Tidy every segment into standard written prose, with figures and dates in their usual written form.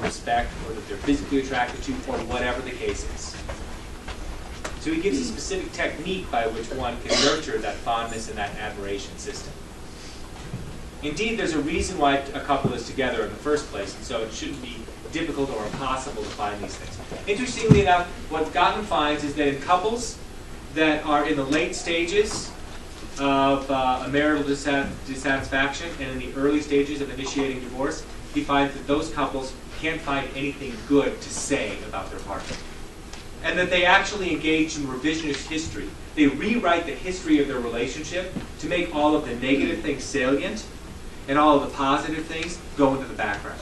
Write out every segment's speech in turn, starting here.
respect or that they're physically attracted to, or whatever the case is. So he gives a specific technique by which one can nurture that fondness and that admiration system. Indeed, there's a reason why a couple is together in the first place, and so it shouldn't be difficult or impossible to find these things. Interestingly enough, what Gottman finds is that in couples that are in the late stages of a marital dissatisfaction and in the early stages of initiating divorce, he finds that those couples can't find anything good to say about their partner. And that they actually engage in revisionist history. They rewrite the history of their relationship to make all of the negative things salient and all of the positive things go into the background.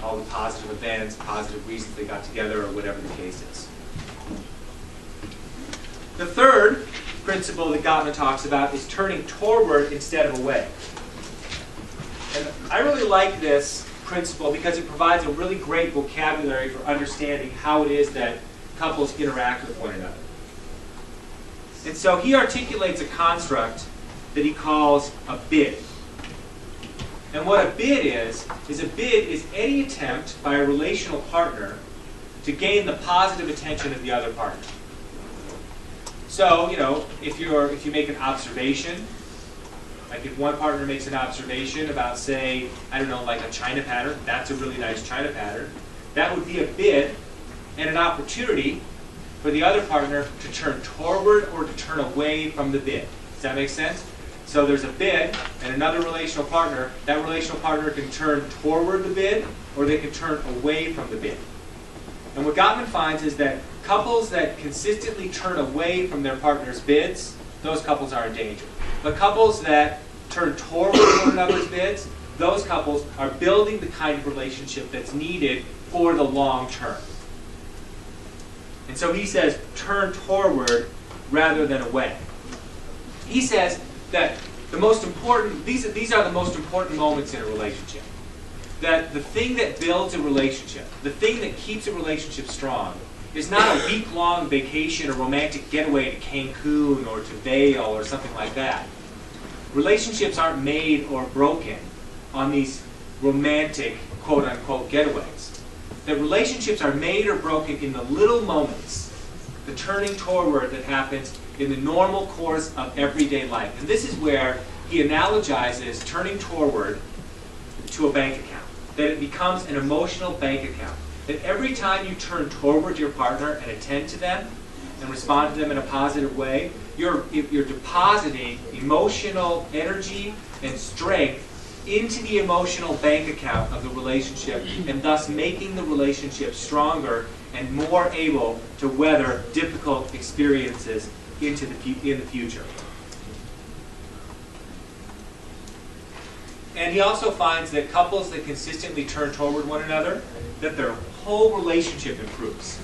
All the positive events, positive reasons they got together, or whatever the case is. The third principle that Gottman talks about is turning toward instead of away. And I really like this principle because it provides a really great vocabulary for understanding how it is that couples interact with one another. And so he articulates a construct that he calls a bid. And what a bid is any attempt by a relational partner to gain the positive attention of the other partner. So, if you make an observation, like if one partner makes an observation about, say, like a china pattern, that's a really nice china pattern, that would be a bid and an opportunity for the other partner to turn toward or to turn away from the bid. Does that make sense? So there's a bid and another relational partner. That relational partner can turn toward the bid or they can turn away from the bid. And what Gottman finds is that couples that consistently turn away from their partner's bids, those couples are in danger. But couples that turn toward one another's bids, those couples are building the kind of relationship that's needed for the long term. And so he says, turn toward rather than away. He says that the most important, these are the most important moments in a relationship. That the thing that builds a relationship, the thing that keeps a relationship strong, is not a week-long vacation or romantic getaway to Cancun or to Vail or something like that. Relationships aren't made or broken on these romantic, quote-unquote, getaways. That relationships are made or broken in the little moments, the turning toward that happens in the normal course of everyday life. And this is where he analogizes turning toward to a bank account. That it becomes an emotional bank account. That every time you turn toward your partner and attend to them and respond to them in a positive way, you're depositing emotional energy and strength into the emotional bank account of the relationship, and thus making the relationship stronger and more able to weather difficult experiences in the future. And he also finds that couples that consistently turn toward one another, that their whole relationship improves.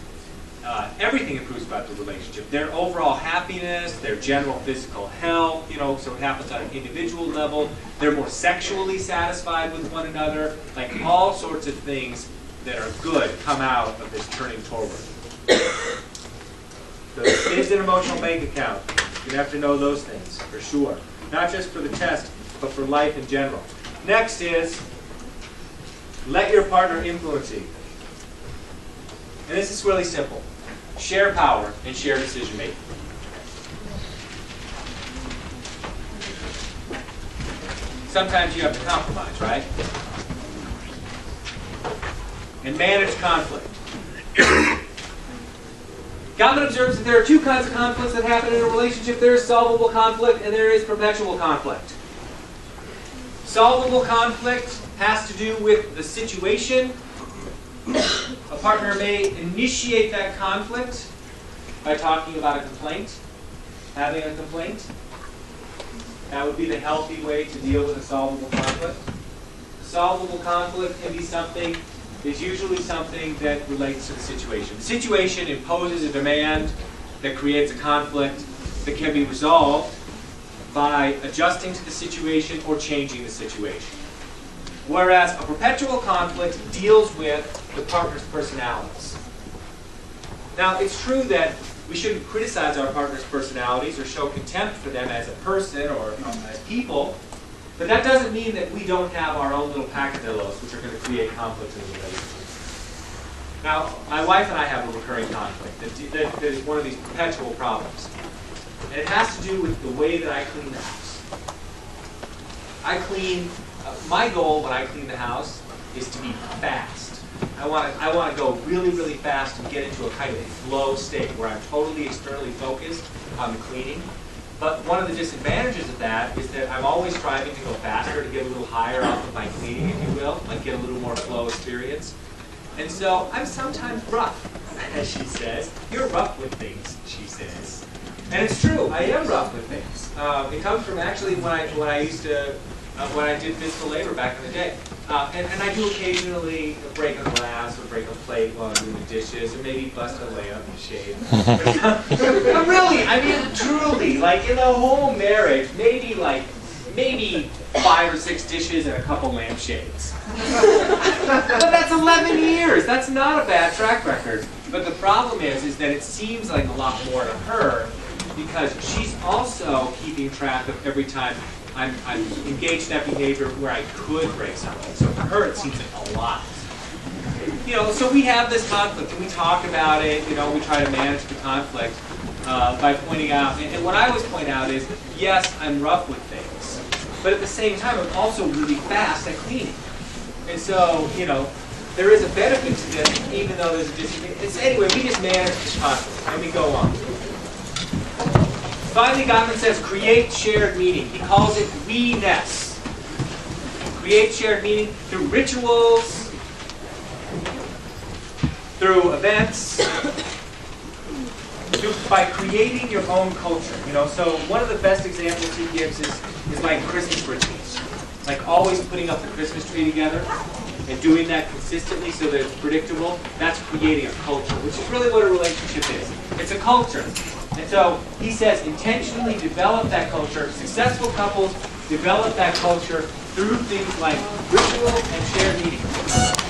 Everything improves about the relationship. Their overall happiness, their general physical health, so it happens on an individual level. They're more sexually satisfied with one another. Like all sorts of things that are good come out of this turning toward. So it is an emotional bank account. You have to know those things, for sure. Not just for the test, but for life in general. Next is, let your partner influence you. And this is really simple. Share power and share decision making. Sometimes you have to compromise, right? And manage conflict. Gottman observes that there are two kinds of conflicts that happen in a relationship. There is solvable conflict and there is perpetual conflict. Solvable conflict has to do with the situation. A partner may initiate that conflict by talking about a complaint, having a complaint. That would be the healthy way to deal with a solvable conflict. A solvable conflict can be something, is usually something that relates to the situation. The situation imposes a demand that creates a conflict that can be resolved by adjusting to the situation or changing the situation. Whereas a perpetual conflict deals with the partner's personalities. Now, it's true that we shouldn't criticize our partner's personalities or show contempt for them as a person or as people, but that doesn't mean that we don't have our own little peccadillos which are going to create conflict in the relationship. Now, my wife and I have a recurring conflict that is one of these perpetual problems. And it has to do with the way that I clean the house. My goal when I clean the house is to be fast. I want to go really, really fast and get into a kind of a flow state where I'm totally externally focused on the cleaning. But one of the disadvantages of that is that I'm always striving to go faster, to get a little higher off of my cleaning, if you will, like get a little more flow experience. And so I'm sometimes rough, as she says. You're rough with things, she says. And it's true, I am rough with things. It comes from actually when I did physical labor back in the day. And I do occasionally break a glass or break a plate while I'm doing the dishes, or maybe bust a layup and shave. But really, I mean, truly, like in the whole marriage, maybe 5 or 6 dishes and a couple lampshades. But that's 11 years. That's not a bad track record. But the problem is that it seems like a lot more to her because she's also keeping track of every time I'm engaged in that behavior where I could break something. So for her, it seems like a lot. So we have this conflict, and we talk about it. We try to manage the conflict by pointing out. And what I always point out is, yes, I'm rough with things, but at the same time, I'm also really fast at cleaning. And so, there is a benefit to this, even though there's a disadvantage. Anyway, we just manage this conflict, and we go on. Finally, Gottman says, create shared meaning. He calls it we-ness. Create shared meaning through rituals, through events, by creating your own culture. So one of the best examples he gives is like Christmas rituals. Like always putting up the Christmas tree together and doing that consistently so that it's predictable. That's creating a culture, which is really what a relationship is. It's a culture. And so he says intentionally develop that culture. Successful couples develop that culture through things like ritual and shared meetings.